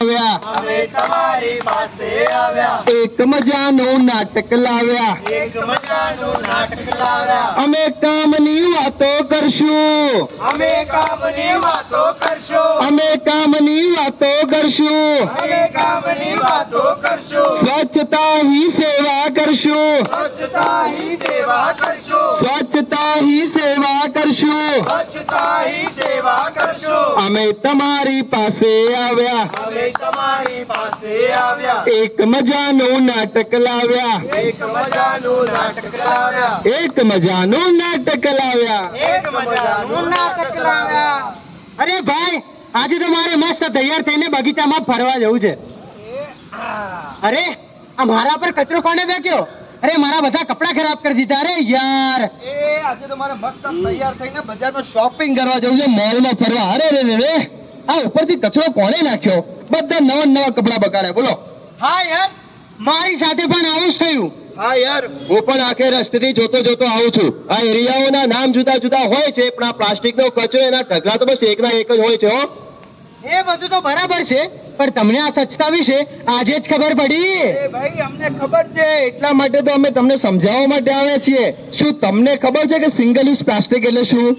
આવ્યા, અમે તમારી પાસે આવ્યા, એક મજાનું નાટક લાવ્યા, એક મજાનું નાટક લાવ્યા, અમે કામની વાતો કરશું, અમે કામની વાતો કરશું, અમે કામની વાતો કરશું, અમે કામની વાતો કરશું, સ્વચ્છતા હી સેવા કરશું, સ્વચ્છતા હી સેવા કરશું, સ્વચ્છતા હી સેવા કરશું. સ્વચ્છતા હી સેવા કરશું. અમે તમારી પાસે આવ્યા, અમે તમારી પાસે આવ્યા, એક મજાનું નાટક લાવ્યા, એક મજાનું નાટક લાવ્યા, એક મજાનું નાટક લાવ્યા. એક મજાનું નાટક લાવ્યા. અરે ભાઈ, આજે તો મારે મસ્ત તૈયાર થઈને બગીચામાં ફરવા જવું છે. અરે, આ મારા પર કચરો કોને ફેંક્યો? અરે, મારા બધા કપડા ખરાબ કરી દીધા. અરે યાર, આજે તો મારે મસ્ત તૈયાર થઈને બજારમાં શોપિંગ કરવા જવું છે, મોલમાં ફરવા. અરે રે રે રે, આ ઉપરથી કચરો કોને નાખ્યો? બધા નવા નવા કપડા બગાડ્યા. બોલો. હા યાર, મારી સાથે પણ આવું જ થયું. હા યાર, હું પણ આખે રસ્તેથી જોતો જોતો આવું છું. આ એરિયાઓના નામ જુદા જુદા હોય છે, પણ આ પ્લાસ્ટિકનો કચરો, એના ઢગલા તો બસ એકના એક જ હોય છે. હો, એ બધું તો બરાબર છે, પણ તમને આ સ્વચ્છતા વિશે આજે જ ખબર પડી. એ ભાઈ અમને ખબર છે. એટલા માટે તો અમે તમને સમજાવવા માટે આવ્યા છીએ. શું તમને ખબર છે કે સિંગલ યુઝ પ્લાસ્ટિક એટલે શું?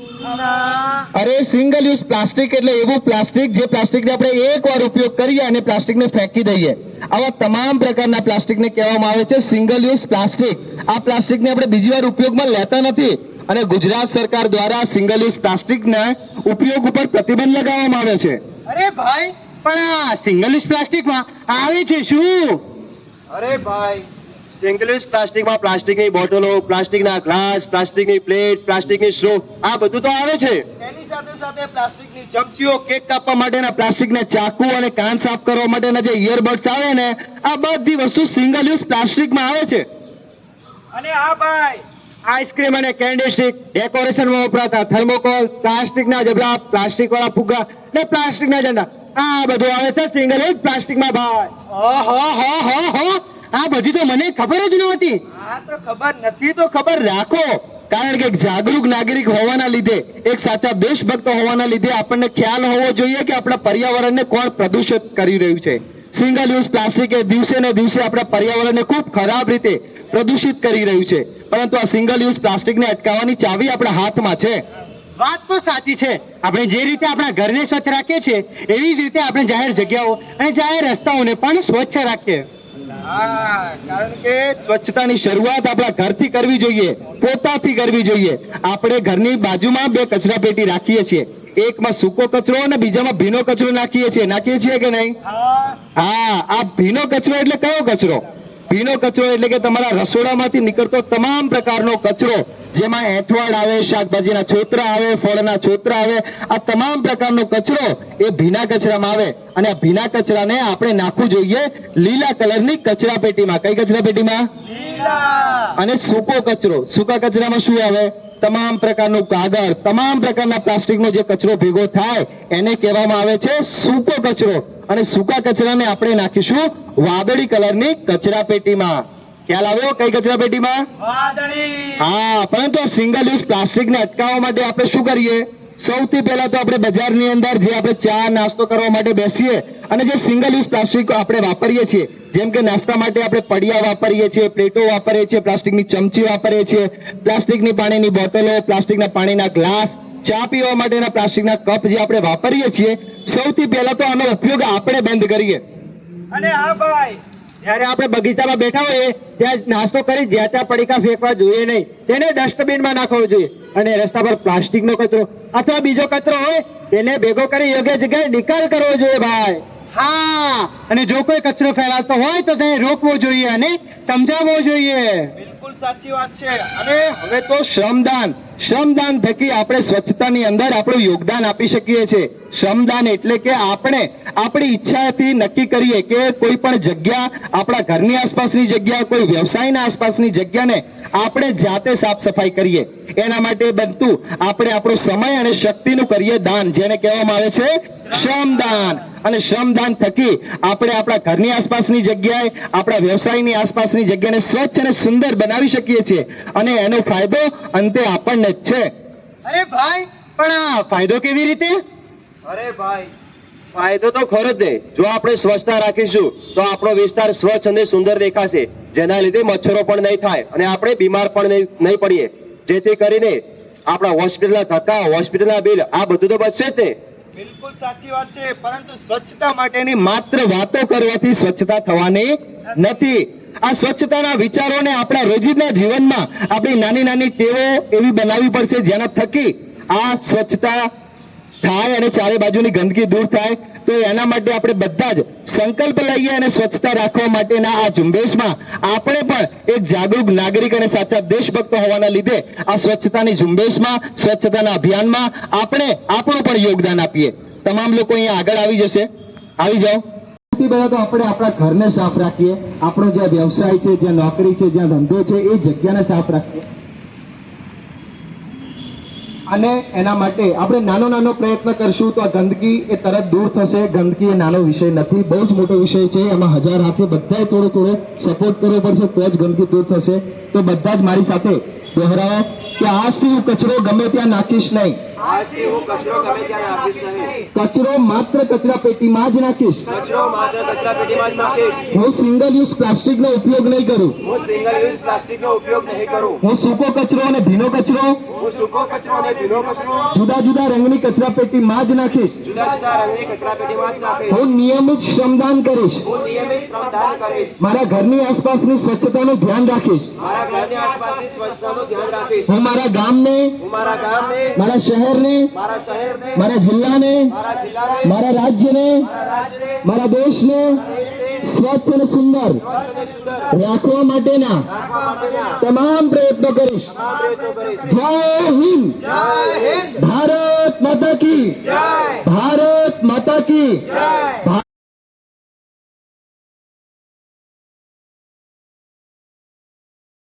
અરે, સિંગલ યુઝ પ્લાસ્ટિક એટલે એવું પ્લાસ્ટિક જે પ્લાસ્ટિકને આપણે એકવાર ઉપયોગ કરીએ અને પ્લાસ્ટિકને ફેંકી દઈએ. આવા તમામ પ્રકારના પ્લાસ્ટિકને કહેવામાં આવે છે સિંગલ યુઝ પ્લાસ્ટિક. આ પ્લાસ્ટિકને આપણે બીજી વાર ઉપયોગમાં લેતા નથી અને ગુજરાત સરકાર દ્વારા સિંગલ યુઝ પ્લાસ્ટિકના ઉપયોગ ઉપર પ્રતિબંધ લગાવવામાં આવે છે. અરે ભાઈ, પણ આ સિંગલ યુઝ પ્લાસ્ટિકમાં આવે છે શું? અરે ભાઈ, સિંગલ યુઝ પ્લાસ્ટિકમાં પ્લાસ્ટિકની બોટલો, પ્લાસ્ટિકના ગ્લાસ, પ્લાસ્ટિકની પ્લેટ, પ્લાસ્ટિકની સ્ટ્રો, આ બધું તો આવે છે. એની સાથે સાથે પ્લાસ્ટિકની ચમચીઓ, કેક કાપવા માટેના પ્લાસ્ટિકના ચાકુ અને કાન સાફ કરવા માટેના જે ઇયરબડ્સ આવે ને, આ બધી વસ્તુ સિંગલ યુઝ પ્લાસ્ટિકમાં આવે છે. અને આ ભાઈ, આઈસ્ક્રીમ અને કેન્ડી સ્ટિક, ડેકોરેશનમાં વપરાતા થર્મોકોલ, પ્લાસ્ટિકના જબલા, પ્લાસ્ટિક વાળા ફુગ્ગા ને પ્લાસ્ટિકના ઝંડા, આ બધું આવે છે સિંગલ યુઝ પ્લાસ્ટિકમાં. ભાઈ, આ બધી તો મને ખબર જ નહોતી. આ તો ખબર નથી. તો ખબર રાખો, કારણ કે એક જાગૃત નાગરિક હોવાના લીધે, એક સાચા દેશભક્ત હોવાના લીધે આપણને ખ્યાલ હોવો જોઈએ કે આપણા પર્યાવરણને કોણ પ્રદૂષિત કરી રહ્યું છે. સિંગલ યુઝ પ્લાસ્ટિક એ દિવસે ને દિવસે આપણા પર્યાવરણને ખૂબ ખરાબ રીતે પ્રદૂષિત કરી રહ્યું છે. પરંતુ આ સિંગલ યુઝ પ્લાસ્ટિકને અટકાવવાની ચાવી આપણા હાથમાં છે. વાત તો સાચી છે. આપણે જે રીતે આપણા ઘરને સ્વચ્છ રાખીએ છીએ, એવી જ રીતે આપણે જાહેર જગ્યાઓ અને જાહેર રસ્તાઓને પણ સ્વચ્છ રાખીએ. કારણ કે સ્વચ્છતાની શરૂઆત આપણા ઘરથી કરવી જોઈએ, પોતાથી કરવી જોઈએ. આપણે ઘરની બાજુમાં બે કચરા પેટી રાખીએ છીએ. એકમાં સૂકો કચરો અને બીજામાં ભીનો કચરો નાખીએ છીએ કે નહીં? હા, આ ભીનો કચરો એટલે કયો કચરો? ભીનો કચરો એટલે કે તમારા રસોડામાંથી નીકળતો તમામ પ્રકારનો કચરો, જેમાં એંઠવાડ આવે, શાકભાજીના છોતરા આવે, ફળના છોતરા આવે, આ તમામ પ્રકારનો કચરો એ ભીના કચરામાં આવે. અને આ ભીના કચરાને આપણે નાખવું જોઈએ લીલા કલરની કચરા પેટીમાં. કઈ કચરા પેટીમાં? અને સૂકો કચરો, સૂકા કચરામાં શું આવે? તમામ પ્રકારનું કાગળ, તમામ પ્રકારના પ્લાસ્ટિકનો જે કચરો ભેગો થાય એને કહેવામાં આવે છે સૂકો કચરો. અને સૂકા કચરાને આપણે નાખીશું વાદળી કલરની કચરા પેટીમાં. ખ્યાલ આવ્યો? કઈ કચરા પેટીમાં? વાદળી. હા, પરંતુ આ સિંગલ યુઝ પ્લાસ્ટિકને અટકાવવા માટે આપણે શું કરીએ? સૌથી પહેલા તો આપણે બજારની અંદર જે આપણે ચા નાસ્તો કરવા માટે બેસીએ અને જે સિંગલ યુઝ પ્લાસ્ટિક આપણે વાપરીએ છીએ, જેમ કે નાસ્તા માટે આપણે પડિયા વાપરીએ છીએ, પ્લેટો વાપરીએ છીએ, પ્લાસ્ટિકની ચમચી વાપરીએ છીએ, પ્લાસ્ટિકની પાણીની બોટલો, પ્લાસ્ટિકના પાણીના ગ્લાસ, ચા પીવા માટેના પ્લાસ્ટિકના કપ જે આપણે વાપરીએ છીએ, સૌથી પહેલા તો આનો ઉપયોગ આપણે બંધ કરીએ. અને હા ભાઈ, જ્યારે આપણે બગીચામાં બેઠા હોઈએ ત્યાં નાસ્તો કરી જ્યાં ત્યાં પડીકા ફેંકવા જોઈએ નહીં, તેને ડસ્ટબિનમાં નાખવો જોઈએ. અને રસ્તા પર પ્લાસ્ટિકનો કચરો અથવા બીજો કચરો હોય તેને ભેગો કરી યોગ્ય જગ્યાએ નિકાલ કરવો જોઈએ. ભાઈ, હા, અને જો કોઈ કચરો ફેલાવતો હોય તો તેને રોકવો જોઈએ અને સમજાવવો જોઈએ. બિલકુલ સાચી વાત છે. અને હવે તો શ્રમદાન થકી આપણે સ્વચ્છતાની અંદર આપણું યોગદાન આપી શકીએ છીએ. શ્રમદાન એટલે કે આપણે આપણી ઈચ્છાથી નક્કી કરીએ કે કોઈ પણ જગ્યા, આપણા ઘરની આસપાસની જગ્યા, કોઈ વ્યવસાયના આસપાસની જગ્યાને આપણે જાતે સાફ સફાઈ કરીએ. એના માટે બનતું આપણે આપણો સમય અને શક્તિનું કરીએ દાન, જેને કહેવામાં આવે છે શ્રમદાન. અને શ્રમદાન થકી આપણે આપણા ઘરની આસપાસની જગ્યાએ, આપણા વ્યવસાયની આસપાસની જગ્યાને સ્વચ્છ અને સુંદર બનાવી શકીએ છીએ. અને એનો ફાયદો અંતે આપણને જ છે. અરે ભાઈ, પણ આ ફાયદો કેવી રીતે? અરે ભાઈ, ફાયદો તો ખરો જ ને. જો આપણે સ્વચ્છતા રાખીશું તો આપણો વિસ્તાર સ્વચ્છ અને સુંદર દેખાશે, જેના લીધે મચ્છરો પણ નહીં થાય અને આપણે બીમાર પણ નહીં પડીએ, જેથી કરીને આપણા હોસ્પિટલના ધક્કા, હોસ્પિટલના બિલ, આ બધું તો બચશે જ ને. બિલકુલ સાચી વાત છે, પરંતુ સ્વચ્છતા માટેની માત્ર વાતો કરવાથી સ્વચ્છતા થવાની નથી. આ સ્વચ્છતાના વિચારોને આપણા રોજિંદા જીવનમાં આપણી નાની નાની ટેવો એવી બનાવવી પડશે જેના થકી આ સ્વચ્છતા થાય અને ચારે બાજુની ગંદકી દૂર થાય. તો એના માટે આપણે બધા જ સંકલ્પ લઈએ અને સ્વચ્છતા રાખવા માટેના આ ઝુંબેશમાં આપણે પણ એક જાગૃત નાગરિક અને સાચા દેશભક્ત હોવાના લીધે આ સ્વચ્છતાની ઝુંબેશમાં, સ્વચ્છતાના અભિયાનમાં આપણે આપણું પણ યોગદાન આપીએ. તમામ લોકો અહીંયા આગળ આવી જશે, આવી જાઓ. સૌથી પહેલા તો આપણે આપણા ઘરને સાફ રાખીએ, આપણો જ્યાં વ્યવસાય છે, જ્યાં નોકરી છે, જ્યાં ધંધો છે, એ જગ્યાને સાફ રાખીએ. અને એના માટે આપણે નાનો નાનો પ્રયત્ન કરશું તો આ ગંદકી એ તરત દૂર થશે. ગંદકી એ નાનો વિષય નથી, બહુ જ મોટો વિષય છે. એમાં હજાર હાથે બધાએ થોડો થોડો સપોર્ટ કરવો પડશે તો જ ગંદકી દૂર થશે. તો બધા જ મારી સાથે દોહરાવો કે આજથી હું કચરો ગમે ત્યાં નાખીશ નહીં. આજથી હું કચરો ગમે ત્યાં નાખીશ નહીં. કચરો માત્ર કચરા પેટીમાં જ નાખીશ. કચરો માત્ર કચરા પેટીમાં જ નાખીશ. હું સિંગલ યુઝ પ્લાસ્ટિકનો ઉપયોગ નહીં કરું. હું સિંગલ યુઝ પ્લાસ્ટિકનો ઉપયોગ નહીં કરું. હું સૂકો કચરો અને ભીનો કચરો હું સૂકો કચરો અને ભીનો કચરો જુદા જુદા રંગની કચરા પેટીમાં જ નાખીશ. જુદા જુદા રંગની કચરા પેટીમાં જ નાખીશ. હું નિયમિત શ્રમદાન કરીશ. હું નિયમિત શ્રમદાન કરીશ. મારા ઘરની આસપાસની સ્વચ્છતાનું ધ્યાન રાખીશ. મારા ઘરની આસપાસની સ્વચ્છતાનું ધ્યાન રાખીશ. હું મારા ગામને, હું મારા ગામને, મારા શહેરને, મારા શહેરને, મારા જિલ્લાને, મારા જિલ્લાને, મારા રાજ્યને, મારા રાજ્યને, મારા દેશને દેશને સ્વચ્છ અને સુંદર સ્વચ્છ અને સુંદર રાખવા માટેના રાખવા માટેના તમામ પ્રયત્નો કરીશ. તમામ પ્રયત્નો કરીશ. જય હિન્દ. જય હિન્દ. ભારત માતા કી. જય. ભારત માતા કી. જય.